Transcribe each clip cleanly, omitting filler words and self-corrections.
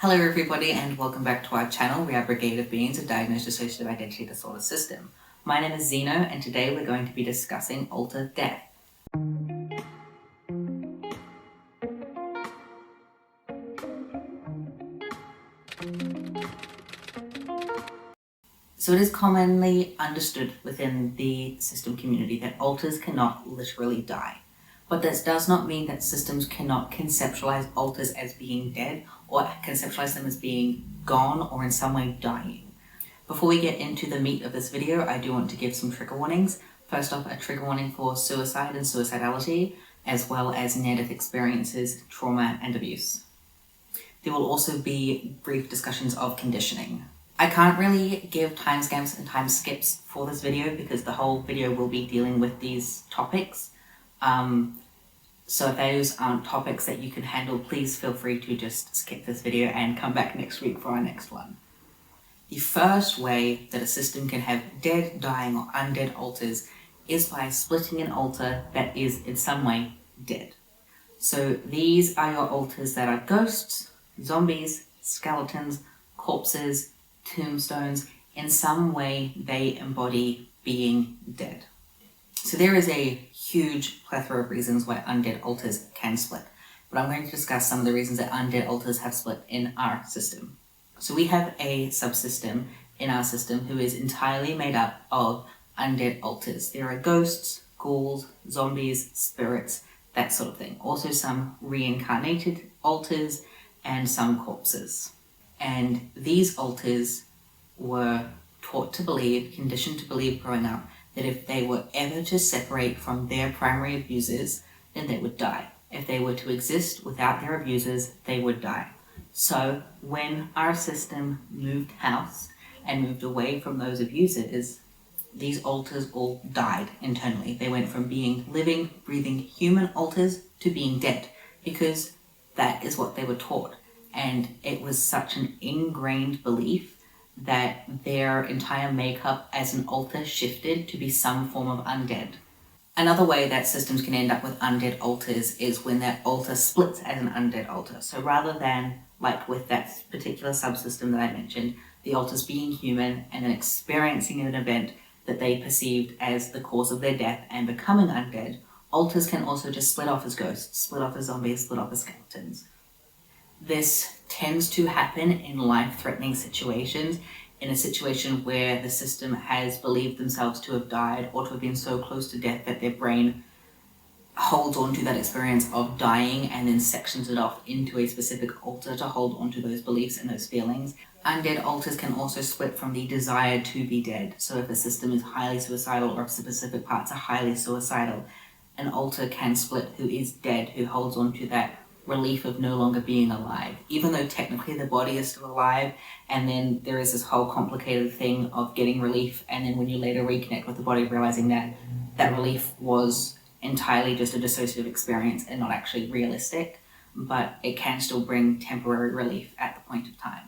Hello everybody and welcome back to our channel. We are a brigade of beings of diagnosed dissociative identity disorder system. My name is Zeno and today we're going to be discussing alter death. So it is commonly understood within the system community that alters cannot literally die. But this does not mean that systems cannot conceptualize alters as being dead or conceptualize them as being gone or in some way dying. Before we get into the meat of this video, I do want to give some trigger warnings. First off, a trigger warning for suicide and suicidality, as well as near-death experiences, trauma, and abuse. There will also be brief discussions of conditioning. I can't really give timestamps and time skips for this video because the whole video will be dealing with these topics. So if those aren't topics that you can handle, please feel free to just skip this video and come back next week for our next one. The first way that a system can have dead, dying, or undead alters is by splitting an alter that is in some way dead. So these are your alters that are ghosts, zombies, skeletons, corpses, tombstones. In some way they embody being dead. So there is a huge plethora of reasons why undead alters can split, but I'm going to discuss some of the reasons that undead alters have split in our system. So we have a subsystem in our system who is entirely made up of undead alters. There are ghosts, ghouls, zombies, spirits, that sort of thing. Also some reincarnated alters and some corpses. And these alters were taught to believe, conditioned to believe growing up, that if they were ever to separate from their primary abusers, then they would die. If they were to exist without their abusers, they would die. So when our system moved house and moved away from those abusers, these alters all died internally. They went from being living, breathing human alters to being dead because that is what they were taught. And it was such an ingrained belief that their entire makeup as an alter shifted to be some form of undead. Another way that systems can end up with undead alters is when that alter splits as an undead alter. So rather than, like with that particular subsystem that I mentioned, the alters being human and then experiencing an event that they perceived as the cause of their death and becoming undead, alters can also just split off as ghosts, split off as zombies, split off as skeletons. This tends to happen in life-threatening situations, in a situation where the system has believed themselves to have died or to have been so close to death that their brain holds on to that experience of dying and then sections it off into a specific alter to hold on to those beliefs and those feelings. Undead alters can also split from the desire to be dead. So if a system is highly suicidal or if specific parts are highly suicidal, an alter can split who is dead, who holds on to that relief of no longer being alive, even though technically the body is still alive. And then there is this whole complicated thing of getting relief, and then when you later reconnect with the body, realizing that that relief was entirely just a dissociative experience and not actually realistic, but it can still bring temporary relief at the point of time.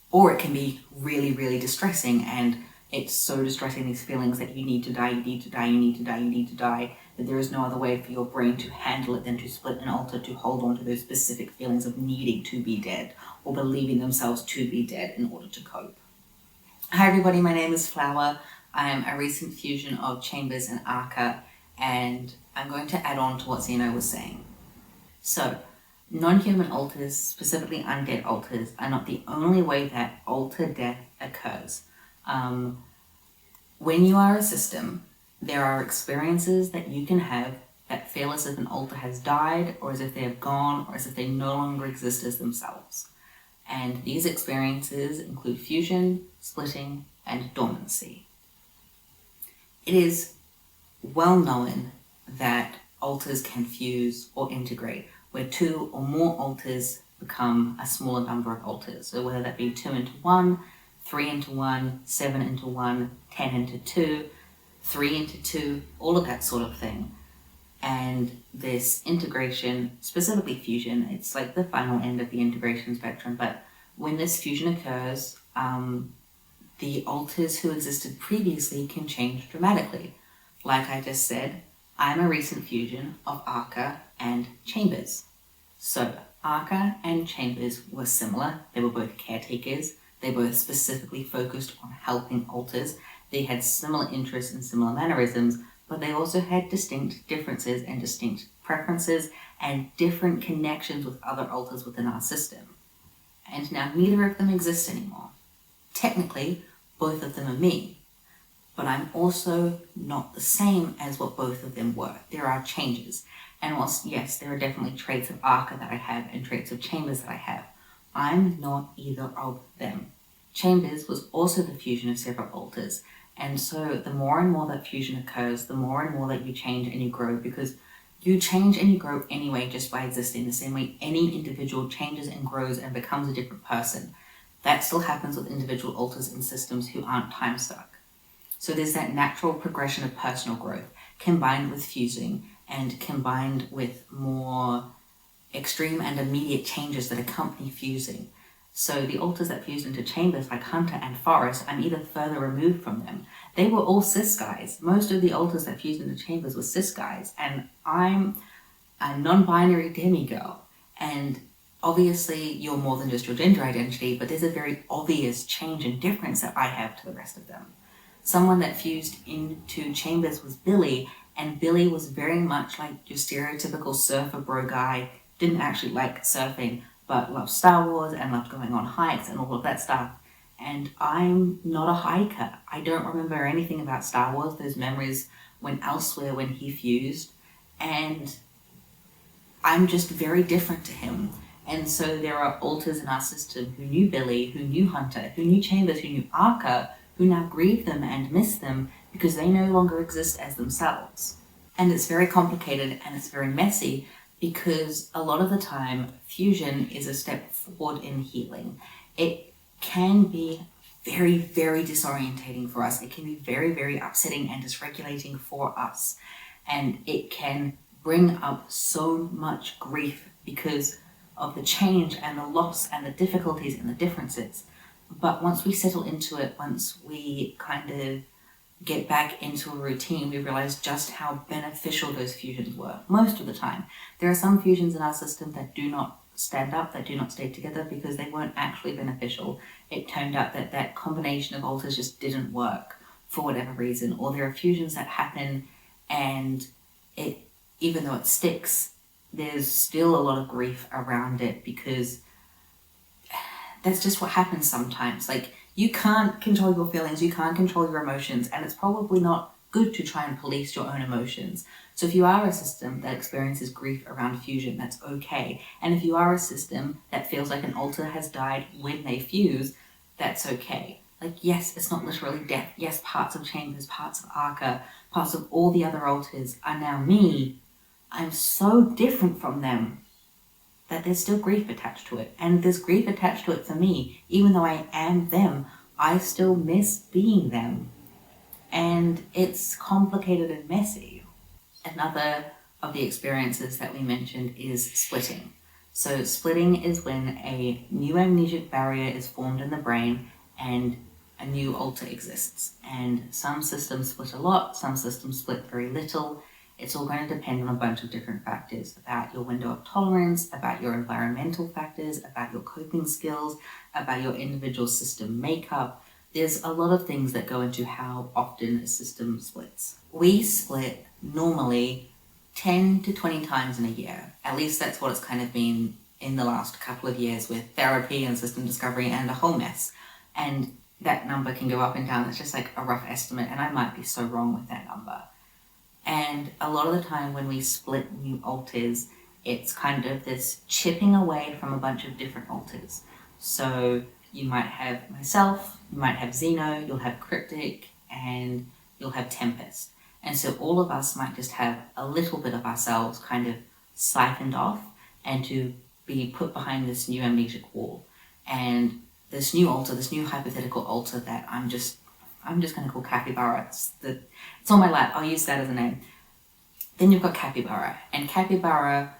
Or it can be really, really distressing, and it's so distressing, these feelings that you need to die, you need to die, you need to die, you need to die, that there is no other way for your brain to handle it than to split an alter to hold on to those specific feelings of needing to be dead or believing themselves to be dead in order to cope. Hi everybody, my name is Flower. I am a recent fusion of Chambers and Arca, and I'm going to add on to what Zeno was saying. So, non-human alters, specifically undead alters, are not the only way that alter death occurs. When you are a system, there are experiences that you can have that feel as if an alter has died, or as if they have gone, or as if they no longer exist as themselves. And these experiences include fusion, splitting, and dormancy. It is well known that alters can fuse or integrate, where two or more alters become a smaller number of alters. So whether that be 2 into 1, 3 into 1, 7 into 1, 10 into 2, 3 into 2, all of that sort of thing. And this integration, specifically fusion, it's like the final end of the integration spectrum, but when this fusion occurs, the alters who existed previously can change dramatically. Like I just said, I'm a recent fusion of Arca and Chambers. So Arca and Chambers were similar. They were both caretakers. They both specifically focused on helping alters. They had similar interests and similar mannerisms, but they also had distinct differences and distinct preferences and different connections with other alters within our system. And now neither of them exist anymore. Technically, both of them are me, but I'm also not the same as what both of them were. There are changes. And whilst, yes, there are definitely traits of Arca that I have and traits of Chambers that I have, I'm not either of them. Chambers was also the fusion of several alters. And so the more and more that fusion occurs, the more and more that you change and you grow, because you change and you grow anyway just by existing, the same way any individual changes and grows and becomes a different person. That still happens with individual alters in systems who aren't time stuck. So there's that natural progression of personal growth combined with fusing and combined with more extreme and immediate changes that accompany fusing. So the alters that fused into Chambers like Hunter and Forrest, I'm either further removed from them. They were all cis guys. Most of the alters that fused into Chambers were cis guys, and I'm a non-binary demigirl. And obviously you're more than just your gender identity, but there's a very obvious change and difference that I have to the rest of them. Someone that fused into Chambers was Billy, and Billy was very much like your stereotypical surfer bro guy, didn't actually like surfing, but loved Star Wars and loved going on hikes and all of that stuff. And I'm not a hiker. I don't remember anything about Star Wars. Those memories went elsewhere when he fused, and I'm just very different to him. And so there are alters in our system who knew Billy, who knew Hunter, who knew Chambers, who knew Arca, who now grieve them and miss them because they no longer exist as themselves. And it's very complicated and it's very messy because a lot of the time fusion is a step forward in healing. It can be very, very disorientating for us. It can be very, very upsetting and dysregulating for us. And it can bring up so much grief because of the change and the loss and the difficulties and the differences. But once we settle into it, once we kind of get back into a routine, we realize just how beneficial those fusions were most of the time. There are some fusions in our system that do not stand up, that do not stay together because they weren't actually beneficial. It turned out that that combination of alters just didn't work for whatever reason. Or there are fusions that happen and it, even though it sticks, there's still a lot of grief around it because that's just what happens sometimes. Like, you can't control your feelings, you can't control your emotions, and it's probably not good to try and police your own emotions. So if you are a system that experiences grief around fusion, that's okay. And if you are a system that feels like an alter has died when they fuse, that's okay. Like, yes, it's not literally death. Yes, parts of Chambers, parts of Arca, parts of all the other alters are now me. I'm so different from them that there's still grief attached to it. And there's grief attached to it for me. Even though I am them, I still miss being them. And it's complicated and messy. Another of the experiences that we mentioned is splitting. So splitting is when a new amnesic barrier is formed in the brain and a new alter exists. And some systems split a lot, some systems split very little. It's all going to depend on a bunch of different factors about your window of tolerance, about your environmental factors, about your coping skills, about your individual system makeup. There's a lot of things that go into how often a system splits. We split normally 10 to 20 times in a year. At least that's what it's kind of been in the last couple of years with therapy and system discovery and a whole mess. And that number can go up and down. It's just like a rough estimate, and I might be so wrong with that number. And a lot of the time when we split new alters, it's kind of this chipping away from a bunch of different alters. So you might have myself, you might have Xeno, you'll have Cryptic, and you'll have Tempest. And so all of us might just have a little bit of ourselves kind of siphoned off and to be put behind this new amnesic wall. And this new alter, this new hypothetical alter that I'm just going to call Capybara. It's on my lap. I'll use that as a name. Then you've got Capybara. And Capybara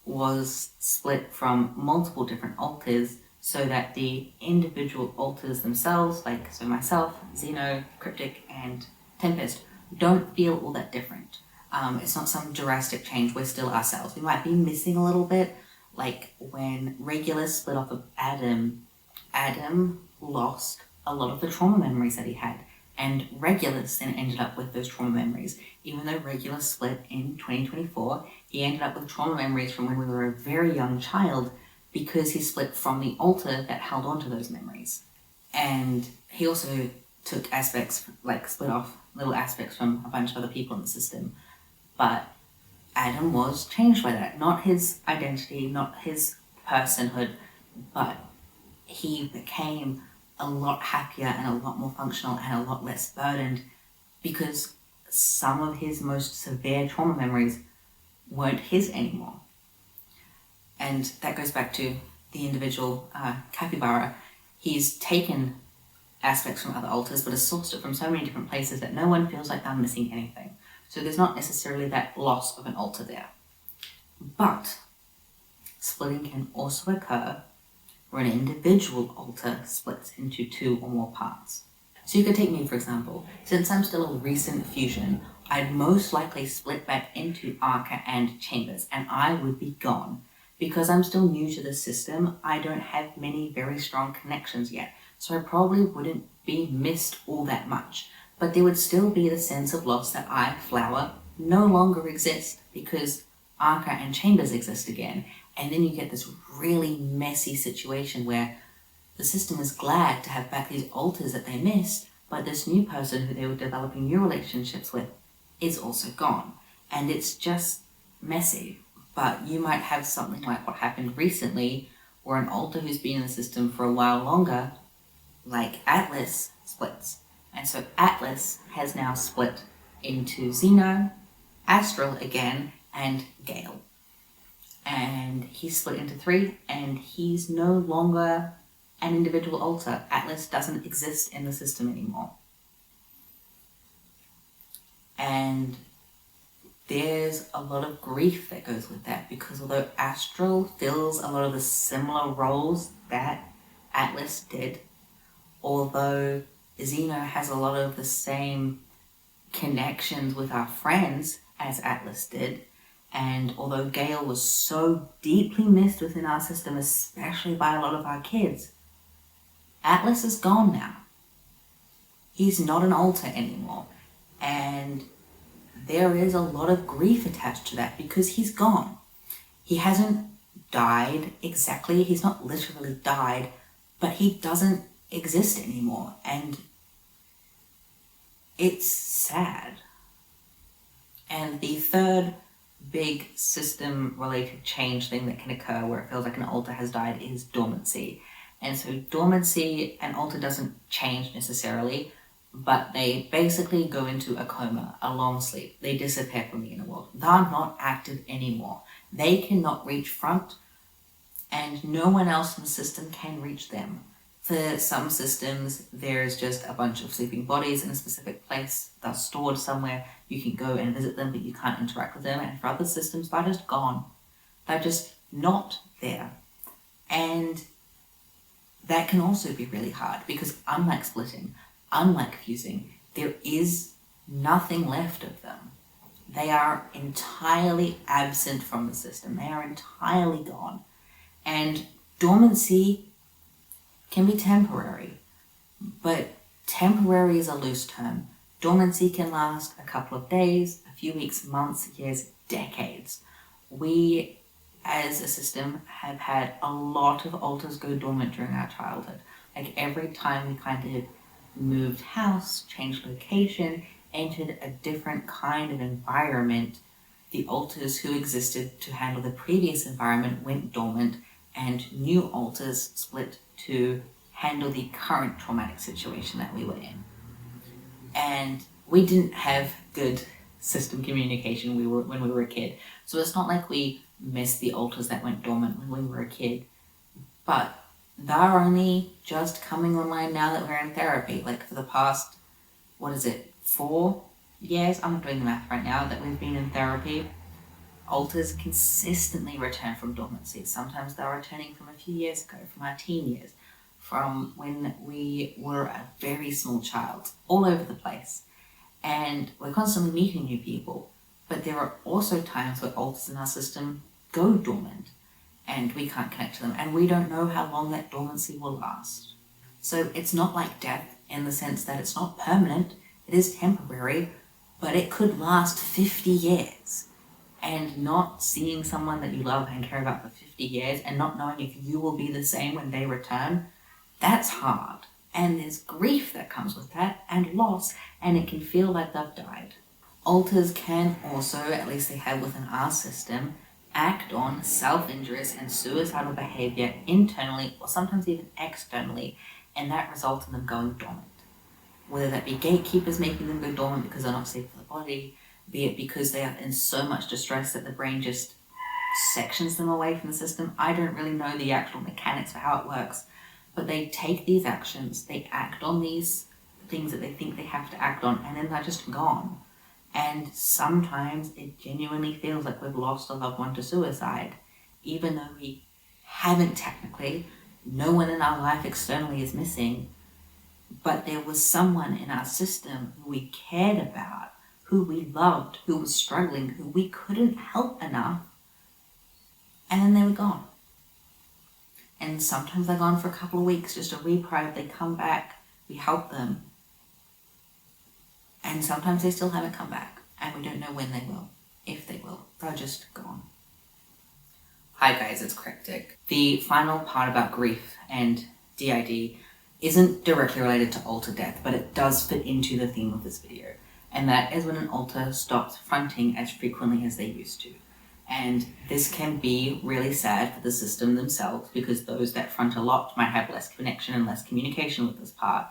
was split from multiple different alters so that the individual alters themselves, like so myself, Xeno, Cryptic, and Tempest, don't feel all that different. It's not some drastic change. We're still ourselves. We might be missing a little bit, Like when Regulus split off of Adam, Adam lost a lot of the trauma memories that he had. And Regulus then ended up with those trauma memories. Even though Regulus split in 2024, he ended up with trauma memories from when we were a very young child because he split from the altar that held on to those memories. And he also took aspects, like split off little aspects from a bunch of other people in the system. But Adam was changed by that. Not his identity, not his personhood, but he became a lot happier and a lot more functional and a lot less burdened because some of his most severe trauma memories weren't his anymore. And that goes back to the individual capybara. He's taken aspects from other altars but has sourced it from so many different places that no one feels like they're missing anything. So there's not necessarily that loss of an altar there. But splitting can also occur where an individual altar splits into 2 or more parts. So you could take me, for example. Since I'm still a recent fusion, I'd most likely split back into Arca and Chambers, and I would be gone. Because I'm still new to the system, I don't have many very strong connections yet, so I probably wouldn't be missed all that much. But there would still be the sense of loss that I, Flower, no longer exist because Arca and Chambers exist again. And then you get this really messy situation where the system is glad to have back these alters that they missed, but this new person who they were developing new relationships with is also gone. And it's just messy. But you might have something like what happened recently, where an alter who's been in the system for a while longer, like Atlas, splits. And so Atlas has now split into Xeno, Astral again, and Gale. And he's split into 3, and he's no longer an individual alter. Atlas doesn't exist in the system anymore. And there's a lot of grief that goes with that, because although Astral fills a lot of the similar roles that Atlas did, although Xeno has a lot of the same connections with our friends as Atlas did, and although Gale was so deeply missed within our system, especially by a lot of our kids, Atlas is gone now. He's not an alter anymore, and there is a lot of grief attached to that because he's gone. He hasn't died exactly, he's not literally died, but he doesn't exist anymore, and it's sad. And the third big system-related change thing that can occur where it feels like an alter has died is dormancy. And so dormancy, an alter doesn't change necessarily, but they basically go into a coma, a long sleep. They disappear from the inner world. They're not active anymore. They cannot reach front, and no one else in the system can reach them. For some systems, there's just a bunch of sleeping bodies in a specific place. They're stored somewhere. You can go and visit them, but you can't interact with them. And for other systems, they're just gone. They're just not there. And that can also be really hard because unlike splitting, unlike fusing, there is nothing left of them. They are entirely absent from the system. They are entirely gone. And dormancy can be temporary, but temporary is a loose term. Dormancy can last a couple of days, a few weeks, months, years, decades. We, as a system, have had a lot of alters go dormant during our childhood. Like every time we kind of moved house, changed location, entered a different kind of environment, the alters who existed to handle the previous environment went dormant, and new alters split to handle the current traumatic situation that we were in. And we didn't have good system communication when we were a kid. So it's not like we missed the alters that went dormant when we were a kid. But they're only just coming online now that we're in therapy. Like for the past, 4 years? I'm not doing the math right now, that we've been in therapy. Alters consistently return from dormancy. Sometimes they're returning from a few years ago, from our teen years, from when we were a very small child, all over the place. And we're constantly meeting new people. But there are also times where alters in our system go dormant. and we can't connect to them, and we don't know how long that dormancy will last. So it's not like death in the sense that it's not permanent, it is temporary, but it could last 50 years. And not seeing someone that you love and care about for 50 years and not knowing if you will be the same when they return, that's hard. And there's grief that comes with that, and loss, and it can feel like they've died. Alters can also, at least they have within our system, act on self-injurious and suicidal behavior internally or sometimes even externally, and that results in them going dormant. Whether that be gatekeepers making them go dormant because they're not safe for the body, be it because they are in so much distress that the brain just sections them away from the system. I don't really know the actual mechanics for how it works, but they take these actions, they act on these things that they think they have to act on, and then they're just gone. And sometimes it genuinely feels like we've lost a loved one to suicide, even though we haven't technically. No one in our life externally is missing, but there was someone in our system who we cared about, who we loved, who was struggling, who we couldn't help enough, and then they were gone. And sometimes they're gone for a couple of weeks, just a reprieve, they come back, we help them. And sometimes they still haven't come back, and we don't know when they will, if they will. They're just gone. Hi guys, it's Cryptic. The final part about grief and DID isn't directly related to alter death, but it does fit into the theme of this video. And that is when an alter stops fronting as frequently as they used to. And this can be really sad for the system themselves, because those that front a lot might have less connection and less communication with this part.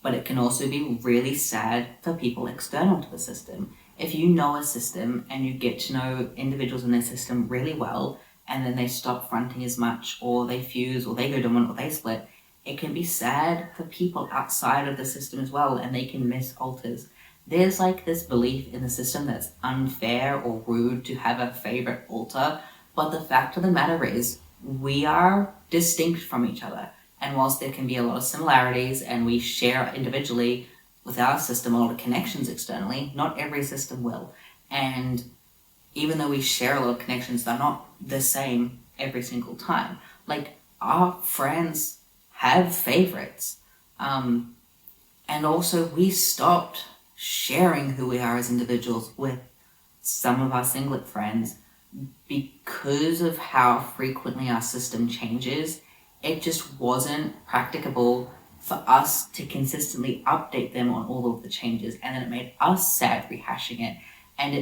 But it can also be really sad for people external to the system. If you know a system and you get to know individuals in their system really well, and then they stop fronting as much, or they fuse, or they go dormant, or they split, it can be sad for people outside of the system as well, and they can miss alters. There's like this belief in the system that's unfair or rude to have a favorite alter, but the fact of the matter is, we are distinct from each other. And whilst there can be a lot of similarities and we share individually with our system a lot of connections externally, not every system will. And even though we share a lot of connections, they're not the same every single time. Like, our friends have favorites. And also we stopped sharing who we are as individuals with some of our singlet friends because of how frequently our system changes. It just wasn't practicable for us to consistently update them on all of the changes, and then it made us sad rehashing it, and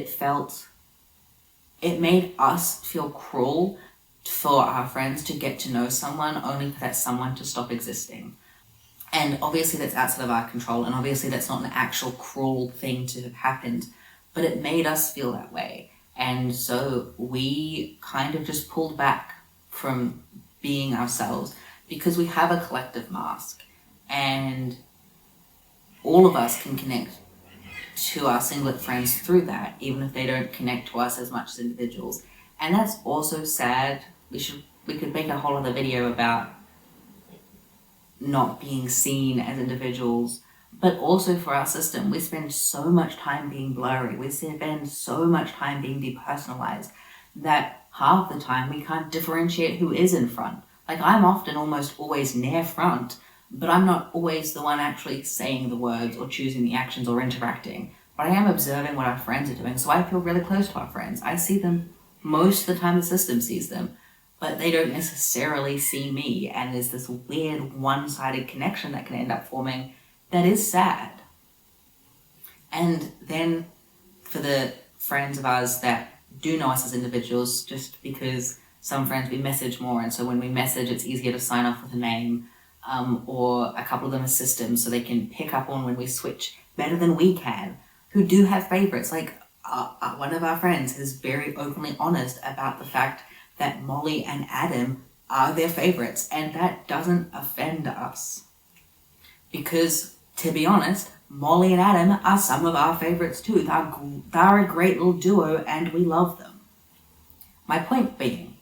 it made us feel cruel for our friends to get to know someone only for that someone to stop existing. And obviously that's outside of our control, and obviously that's not an actual cruel thing to have happened, but it made us feel that way. And so we kind of just pulled back from being ourselves, because we have a collective mask, and all of us can connect to our singlet friends through that, even if they don't connect to us as much as individuals. And that's also sad. We could make a whole other video about not being seen as individuals, but also for our system, we spend so much time being blurry, we spend so much time being depersonalized, that half the time we can't differentiate who is in front. Like, I'm often almost always near front, but I'm not always the one actually saying the words or choosing the actions or interacting. But I am observing what our friends are doing, so I feel really close to our friends. I see them most of the time, the system sees them, but they don't necessarily see me, and there's this weird one-sided connection that can end up forming that is sad. And then for the friends of ours that do know us as individuals, just because some friends we message more, and so when we message it's easier to sign off with a name, or a couple of them are systems so they can pick up on when we switch better than we can, who do have favorites. Like one of our friends is very openly honest about the fact that Molly and Adam are their favorites, and that doesn't offend us, because to be honest, Molly and Adam are some of our favorites too. They're a great little duo and we love them. My point being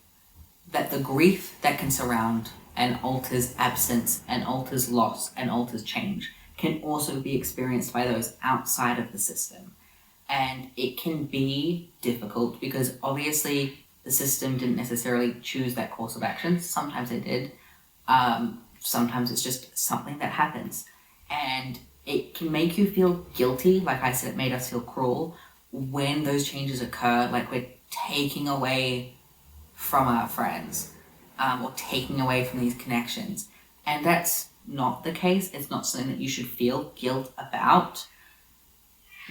that the grief that can surround an alter's absence, an alter's loss, an alter's change can also be experienced by those outside of the system. And it can be difficult because obviously The system didn't necessarily choose that course of action. Sometimes it did. Sometimes it's just something that happens. And it can make you feel guilty. Like I said, it made us feel cruel when those changes occur, like we're taking away from our friends, or taking away from these connections. And that's not the case. It's not something that you should feel guilt about.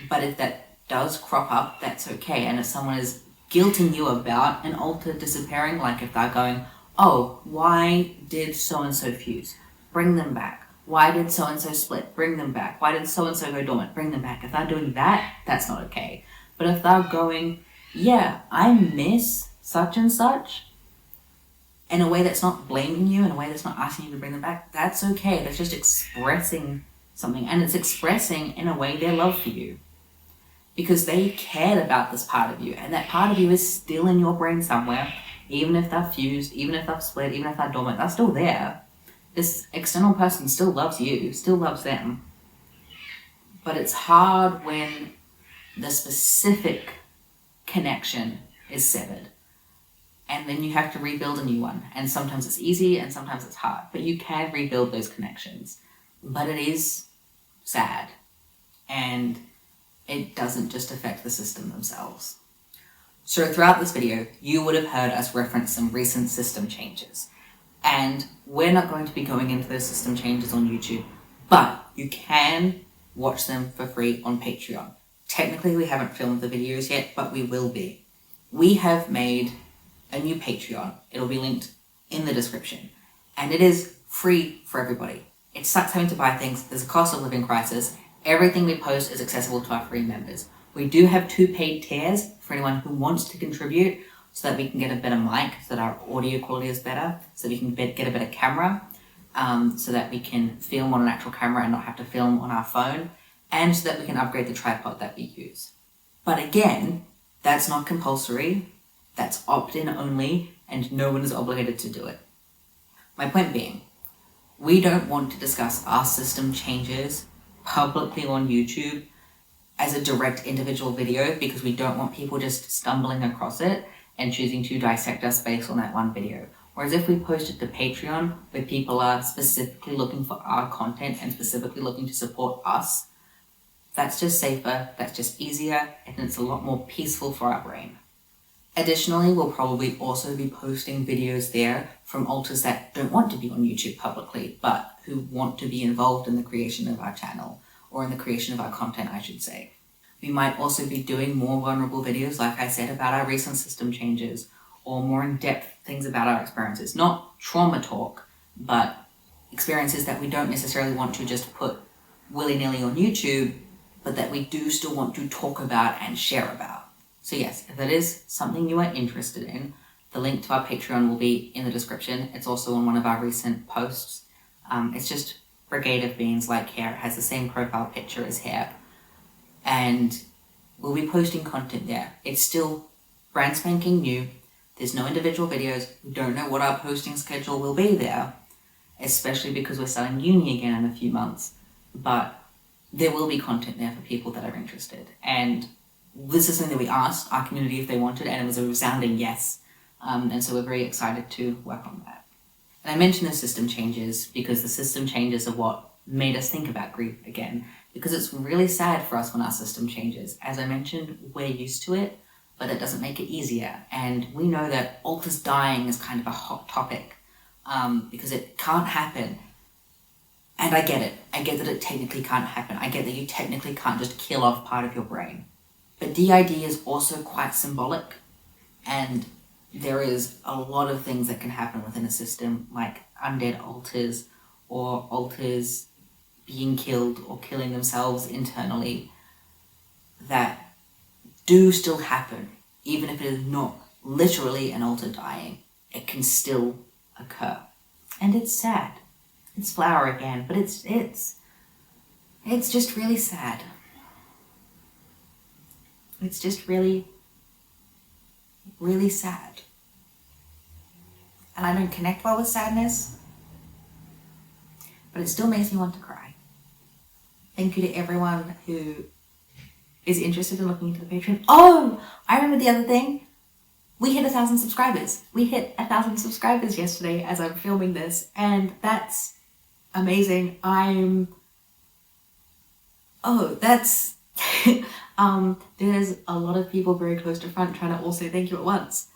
But if that does crop up, that's okay. And if someone is guilting you about an alter disappearing, like if they're going, oh, why did so-and-so fuse? Bring them back. Why did so-and-so split? Bring them back. Why did so-and-so go dormant? Bring them back. If they're doing that, that's not okay. But if they're going, yeah, I miss such and such, in a way that's not blaming you, in a way that's not asking you to bring them back, that's okay. That's just expressing something. And it's expressing, in a way, their love for you. Because they cared about this part of you. And that part of you is still in your brain somewhere. Even if they're fused, even if they're split, even if they're dormant, they're still there. This external person still loves you, still loves them. But it's hard when the specific connection is severed. And then you have to rebuild a new one. And sometimes it's easy and sometimes it's hard. But you can rebuild those connections. But it is sad. And it doesn't just affect the system themselves. So throughout this video, you would have heard us reference some recent system changes. And we're not going to be going into those system changes on YouTube, but you can watch them for free on Patreon. Technically, we haven't filmed the videos yet, but we will be. We have made a new Patreon. It'll be linked in the description. And it is free for everybody. It sucks having to buy things. There's a cost of living crisis. Everything we post is accessible to our free members. We do have 2 paid tiers for anyone who wants to contribute so that we can get a better mic, so that our audio quality is better, so that we can get a better camera, so that we can film on an actual camera and not have to film on our phone, and so that we can upgrade the tripod that we use. But again, that's not compulsory, that's opt-in only, and no one is obligated to do it. My point being, we don't want to discuss our system changes publicly on YouTube as a direct individual video because we don't want people just stumbling across it and choosing to dissect us based on that one video. Whereas if we post it to Patreon, where people are specifically looking for our content and specifically looking to support us, that's just safer, that's just easier, and it's a lot more peaceful for our brain. Additionally, we'll probably also be posting videos there from alters that don't want to be on YouTube publicly, but who want to be involved in the creation of our channel, or in the creation of our content, I should say. We might also be doing more vulnerable videos, like I said, about our recent system changes, or more in-depth things about our experiences. Not trauma talk, but experiences that we don't necessarily want to just put willy-nilly on YouTube, but that we do still want to talk about and share about. So yes, if it is something you are interested in, the link to our Patreon will be in the description. It's also on one of our recent posts. It's just Brigade of Beans like hair. It has the same profile picture as hair. And we'll be posting content there. It's still brand spanking new. There's no individual videos. We don't know what our posting schedule will be there, especially because we're starting uni again in a few months. But there will be content there for people that are interested. And this is something that we asked our community if they wanted, and it was a resounding yes. And so we're very excited to work on that. And I mentioned the system changes because the system changes are what made us think about grief again, because it's really sad for us when our system changes. As I mentioned, we're used to it, but it doesn't make it easier. And we know that alters dying is kind of a hot topic because it can't happen. And I get it. I get that it technically can't happen. I get that you technically can't just kill off part of your brain. But DID is also quite symbolic, and there is a lot of things that can happen within a system, like undead alters, or alters being killed or killing themselves internally, that do still happen. Even if it is not literally an alter dying, it can still occur. And it's sad. It's flower again, but it's just really sad. It's just really, really sad. And I don't connect well with sadness, but it still makes me want to cry. Thank you to everyone who is interested in looking into the Patreon. Oh, I remember the other thing. we hit 1,000 subscribers. We hit 1,000 subscribers yesterday as I'm filming this, and that's amazing. That's there's a lot of people very close to front trying to also thank you at once.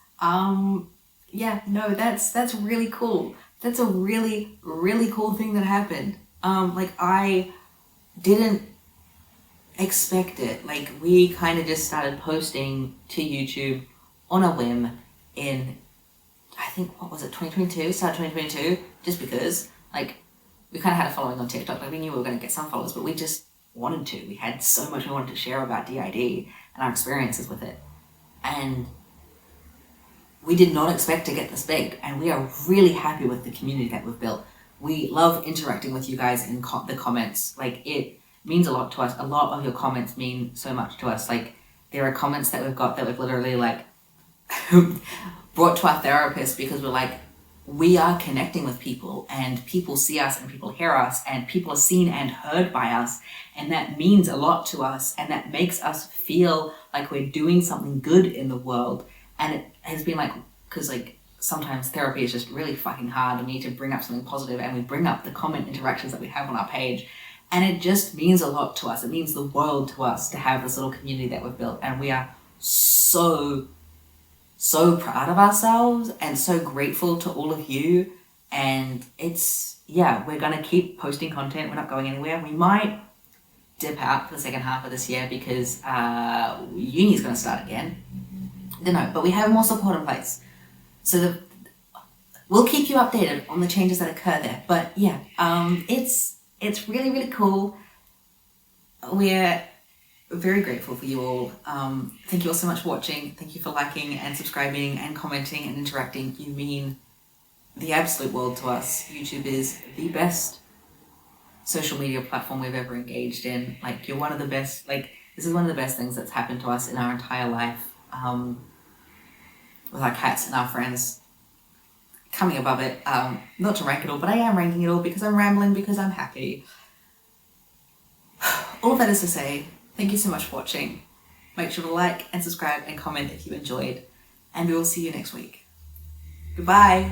That's really cool. That's a really, really cool thing that happened. I didn't expect it. Like, we kind of just started posting to YouTube on a whim in, I think, what was it, 2022? Started 2022, just because, like, we kind of had a following on TikTok. Like, we knew we were going to get some followers, but we just wanted to. We had so much we wanted to share about DID and our experiences with it. And we did not expect to get this big, and we are really happy with the community that we've built. We love interacting with you guys in the comments. Like, it means a lot to us. A lot of your comments mean so much to us. Like, there are comments that we've got that we've literally, like, brought to our therapist because we're like, we are connecting with people, and people see us and people hear us, and people are seen and heard by us, and that means a lot to us, and that makes us feel like we're doing something good in the world. And it has been like, because like sometimes therapy is just really fucking hard, and we need to bring up something positive, and we bring up the comment interactions that we have on our page, and it just means a lot to us. It means the world to us to have this little community that we've built, and we are so proud of ourselves and so grateful to all of you. And we're gonna keep posting content. We're not going anywhere. We might dip out for the second half of this year because uni's gonna start again. I don't know, but we have more support in place, so we'll keep you updated on the changes that occur there. But yeah, it's really, really cool. We're very grateful for you all. Thank you all so much for watching. Thank you for liking and subscribing and commenting and interacting. You mean the absolute world to us. YouTube is the best social media platform we've ever engaged in. Like, you're one of the best. Like, this is one of the best things that's happened to us in our entire life. With our cats and our friends coming above it. Not to rank it all, but I am ranking it all because I'm rambling, because I'm happy. All of that is to say, thank you so much for watching. Make sure to like and subscribe and comment if you enjoyed, and we will see you next week. Goodbye.